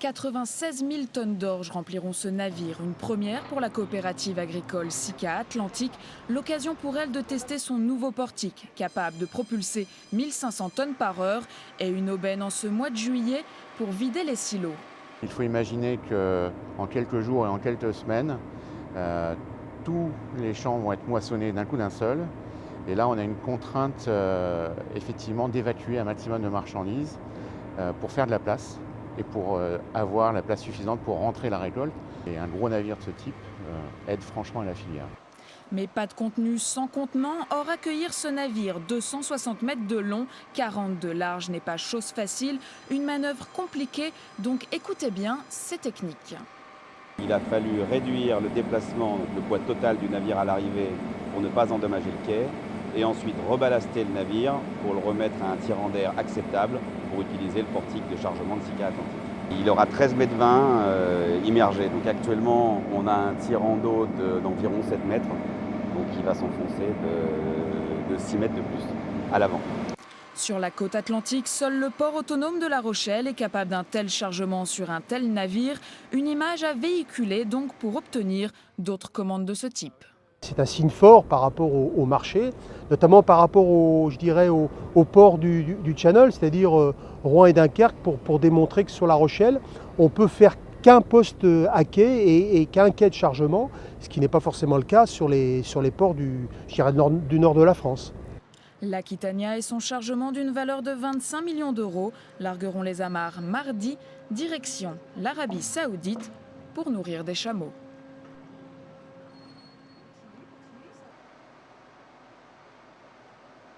96 000 tonnes d'orge rempliront ce navire, une première pour la coopérative agricole Sika Atlantique, l'occasion pour elle de tester son nouveau portique, capable de propulser 1500 tonnes par heure et une aubaine en ce mois de juillet pour vider les silos. Il faut imaginer qu'en quelques jours et en quelques semaines, tous les champs vont être moissonnés d'un coup d'un seul. Et là, on a une contrainte effectivement d'évacuer un maximum de marchandises pour faire de la place et pour avoir la place suffisante pour rentrer la récolte. Et un gros navire de ce type aide franchement à la filière. Mais pas de contenu sans contenant. Or, accueillir ce navire 260 mètres de long, 40 de large n'est pas chose facile. Une manœuvre compliquée, donc écoutez bien, c'est technique. Il a fallu réduire le déplacement, donc le poids total du navire à l'arrivée pour ne pas endommager le quai, et ensuite reballaster le navire pour le remettre à un tirant d'air acceptable pour utiliser le portique de chargement de Sika Atlantique. Il aura 13,20 m immergé. Donc actuellement, on a un tirant d'eau d'environ 7 mètres, donc il va s'enfoncer de 6 mètres de plus à l'avant. Sur la côte atlantique, seul le port autonome de La Rochelle est capable d'un tel chargement sur un tel navire. Une image à véhiculer donc pour obtenir d'autres commandes de ce type. C'est un signe fort par rapport au marché, notamment par rapport au port du Channel, c'est-à-dire Rouen et Dunkerque, pour démontrer que sur La Rochelle, on peut faire qu'un poste à quai et qu'un quai de chargement, ce qui n'est pas forcément le cas sur les ports du nord de la France. L'Aquitania et son chargement d'une valeur de 25 millions d'euros largueront les amarres mardi, direction l'Arabie Saoudite pour nourrir des chameaux.